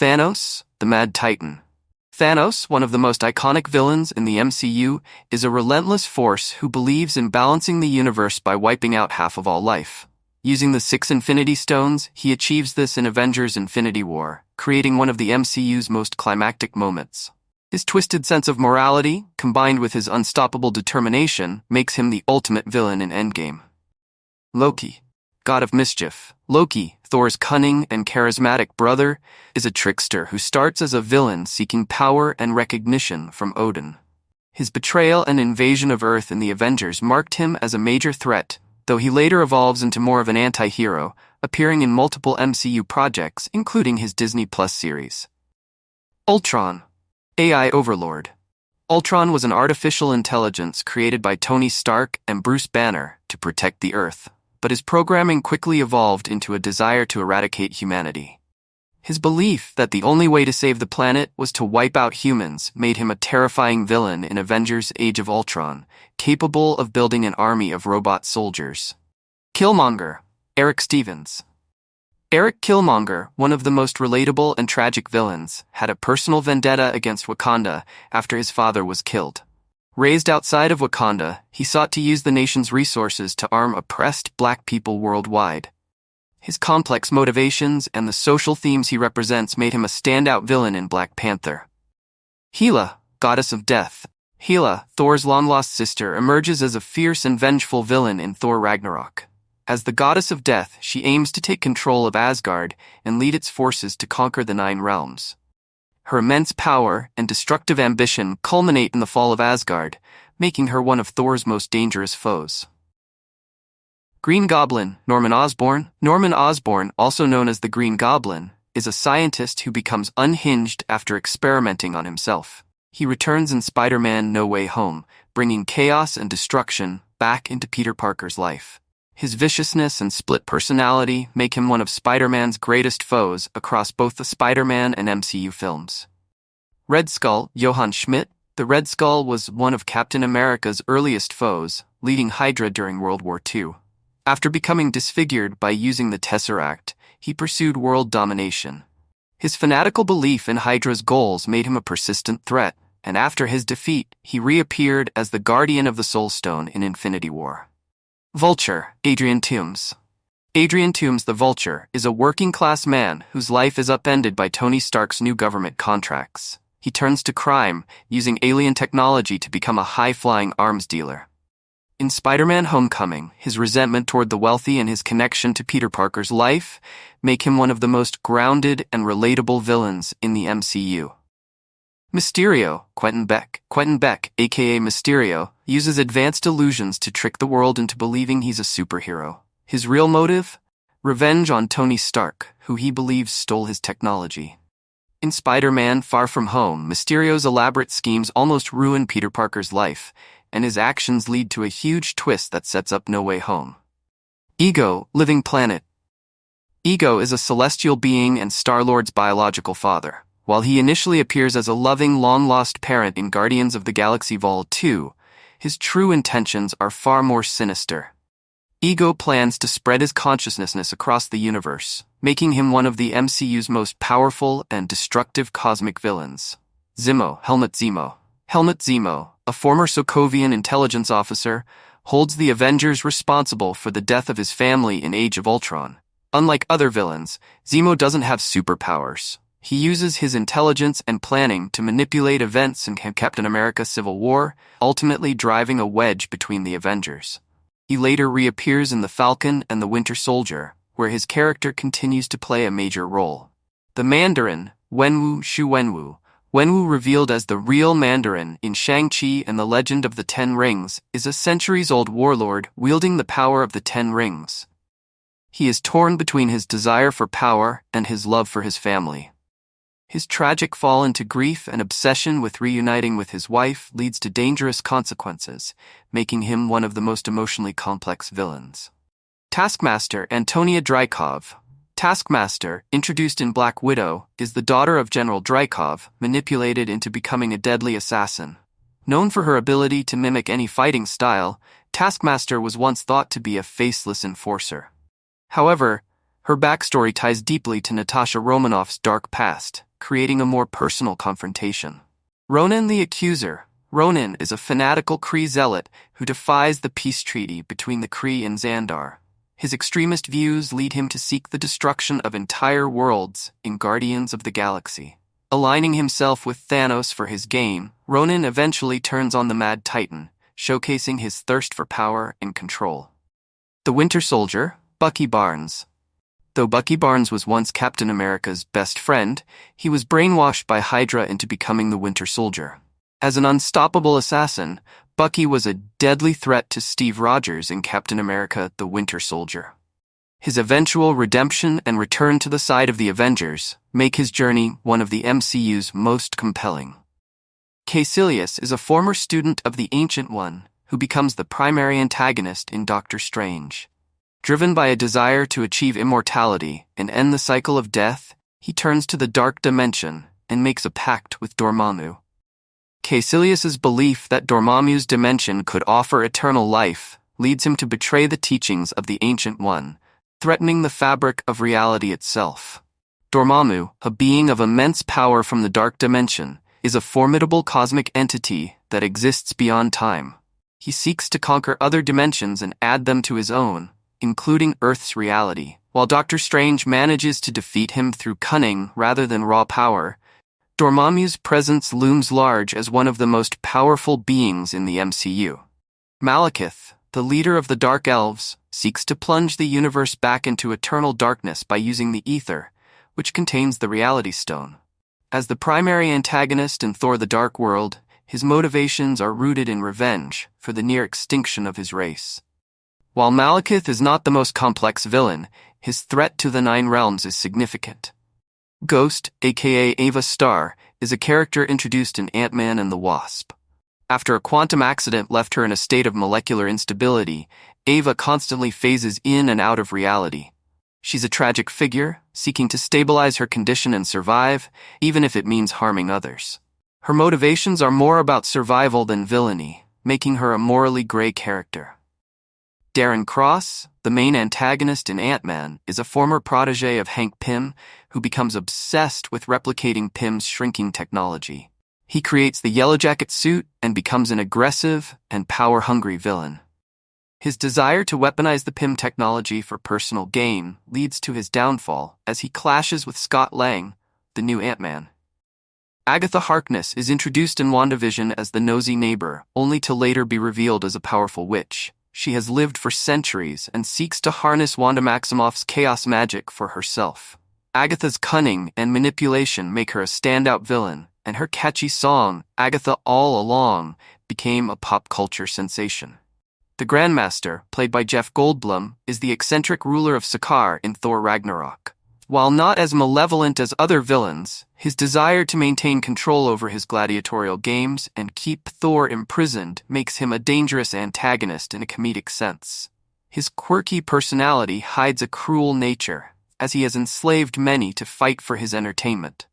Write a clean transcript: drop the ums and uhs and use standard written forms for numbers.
Thanos, the Mad Titan. Thanos, one of the most iconic villains in the MCU, is a relentless force who believes in balancing the universe by wiping out half of all life. Using the 6 Infinity Stones, he achieves this in Avengers Infinity War, creating one of the MCU's most climactic moments. His twisted sense of morality, combined with his unstoppable determination, makes him the ultimate villain in Endgame. Loki, God of Mischief. Loki, Thor's cunning and charismatic brother, is a trickster who starts as a villain seeking power and recognition from Odin. His betrayal and invasion of Earth in the Avengers marked him as a major threat, though he later evolves into more of an anti-hero, appearing in multiple MCU projects, including his Disney Plus series. Ultron, AI Overlord. Ultron was an artificial intelligence created by Tony Stark and Bruce Banner to protect the Earth, but his programming quickly evolved into a desire to eradicate humanity. His belief that the only way to save the planet was to wipe out humans made him a terrifying villain in Avengers Age of Ultron, capable of building an army of robot soldiers. Killmonger, Eric Stevens. Eric Killmonger, one of the most relatable and tragic villains, had a personal vendetta against Wakanda after his father was killed. Raised outside of Wakanda, he sought to use the nation's resources to arm oppressed Black people worldwide. His complex motivations and the social themes he represents made him a standout villain in Black Panther. Hela, Goddess of Death. Hela, Thor's long-lost sister, emerges as a fierce and vengeful villain in Thor Ragnarok. As the Goddess of Death, she aims to take control of Asgard and lead its forces to conquer the 9 realms. Her immense power and destructive ambition culminate in the fall of Asgard, making her one of Thor's most dangerous foes. Green Goblin, Norman Osborn. Norman Osborn, also known as the Green Goblin, is a scientist who becomes unhinged after experimenting on himself. He returns in Spider-Man No Way Home, bringing chaos and destruction back into Peter Parker's life. His viciousness and split personality make him one of Spider-Man's greatest foes across both the Spider-Man and MCU films. Red Skull, Johann Schmidt. The Red Skull was one of Captain America's earliest foes, leading Hydra during World War II. After becoming disfigured by using the Tesseract, he pursued world domination. His fanatical belief in Hydra's goals made him a persistent threat, and after his defeat, he reappeared as the Guardian of the Soul Stone in Infinity War. Vulture, Adrian Toomes. Adrian Toomes the Vulture is a working-class man whose life is upended by Tony Stark's new government contracts. He turns to crime, using alien technology to become a high-flying arms dealer. In Spider-Man Homecoming, his resentment toward the wealthy and his connection to Peter Parker's life make him one of the most grounded and relatable villains in the MCU. Mysterio, Quentin Beck. Quentin Beck, aka Mysterio, uses advanced illusions to trick the world into believing he's a superhero. His real motive? Revenge on Tony Stark, who he believes stole his technology. In Spider-Man Far From Home, Mysterio's elaborate schemes almost ruin Peter Parker's life, and his actions lead to a huge twist that sets up No Way Home. Ego, Living Planet. Ego is a celestial being and Star-Lord's biological father. While he initially appears as a loving, long-lost parent in Guardians of the Galaxy Vol. 2, his true intentions are far more sinister. Ego plans to spread his consciousness across the universe, making him one of the MCU's most powerful and destructive cosmic villains. Zemo, Helmut Zemo. Helmut Zemo, a former Sokovian intelligence officer, holds the Avengers responsible for the death of his family in Age of Ultron. Unlike other villains, Zemo doesn't have superpowers. He uses his intelligence and planning to manipulate events in Captain America Civil War, ultimately driving a wedge between the Avengers. He later reappears in The Falcon and the Winter Soldier, where his character continues to play a major role. The Mandarin, Wenwu Shu Wenwu. Wenwu, revealed as the real Mandarin in Shang-Chi and the Legend of the Ten Rings, is a centuries-old warlord wielding the power of the Ten Rings. He is torn between his desire for power and his love for his family. His tragic fall into grief and obsession with reuniting with his wife leads to dangerous consequences, making him one of the most emotionally complex villains. Taskmaster, Antonia Dreykov. Taskmaster, introduced in Black Widow, is the daughter of General Dreykov, manipulated into becoming a deadly assassin. Known for her ability to mimic any fighting style, Taskmaster was once thought to be a faceless enforcer. However, her backstory ties deeply to Natasha Romanoff's dark past, creating a more personal confrontation. Ronan the Accuser. Ronan is a fanatical Kree zealot who defies the peace treaty between the Kree and Xandar. His extremist views lead him to seek the destruction of entire worlds in Guardians of the Galaxy. Aligning himself with Thanos for his gain, Ronan eventually turns on the Mad Titan, showcasing his thirst for power and control. The Winter Soldier, Bucky Barnes. Though Bucky Barnes was once Captain America's best friend, he was brainwashed by Hydra into becoming the Winter Soldier. As an unstoppable assassin, Bucky was a deadly threat to Steve Rogers in Captain America: The Winter Soldier. His eventual redemption and return to the side of the Avengers make his journey one of the MCU's most compelling. Kaecilius is a former student of the Ancient One who becomes the primary antagonist in Doctor Strange. Driven by a desire to achieve immortality and end the cycle of death, he turns to the Dark Dimension and makes a pact with Dormammu. Kaecilius's belief that Dormammu's dimension could offer eternal life leads him to betray the teachings of the Ancient One, threatening the fabric of reality itself. Dormammu, a being of immense power from the Dark Dimension, is a formidable cosmic entity that exists beyond time. He seeks to conquer other dimensions and add them to his own, including Earth's reality. While Doctor Strange manages to defeat him through cunning rather than raw power, Dormammu's presence looms large as one of the most powerful beings in the MCU. Malekith, the leader of the Dark Elves, seeks to plunge the universe back into eternal darkness by using the Ether, which contains the Reality Stone. As the primary antagonist in Thor: The Dark World, his motivations are rooted in revenge for the near extinction of his race. While Malekith is not the most complex villain, his threat to the Nine Realms is significant. Ghost, aka Ava Starr, is a character introduced in Ant-Man and the Wasp. After a quantum accident left her in a state of molecular instability, Ava constantly phases in and out of reality. She's a tragic figure, seeking to stabilize her condition and survive, even if it means harming others. Her motivations are more about survival than villainy, making her a morally gray character. Darren Cross, the main antagonist in Ant-Man, is a former protege of Hank Pym who becomes obsessed with replicating Pym's shrinking technology. He creates the Yellowjacket suit and becomes an aggressive and power-hungry villain. His desire to weaponize the Pym technology for personal gain leads to his downfall as he clashes with Scott Lang, the new Ant-Man. Agatha Harkness is introduced in WandaVision as the nosy neighbor, only to later be revealed as a powerful witch. She has lived for centuries and seeks to harness Wanda Maximoff's chaos magic for herself. Agatha's cunning and manipulation make her a standout villain, and her catchy song, Agatha All Along, became a pop culture sensation. The Grandmaster, played by Jeff Goldblum, is the eccentric ruler of Sakaar in Thor Ragnarok. While not as malevolent as other villains, his desire to maintain control over his gladiatorial games and keep Thor imprisoned makes him a dangerous antagonist in a comedic sense. His quirky personality hides a cruel nature, as he has enslaved many to fight for his entertainment.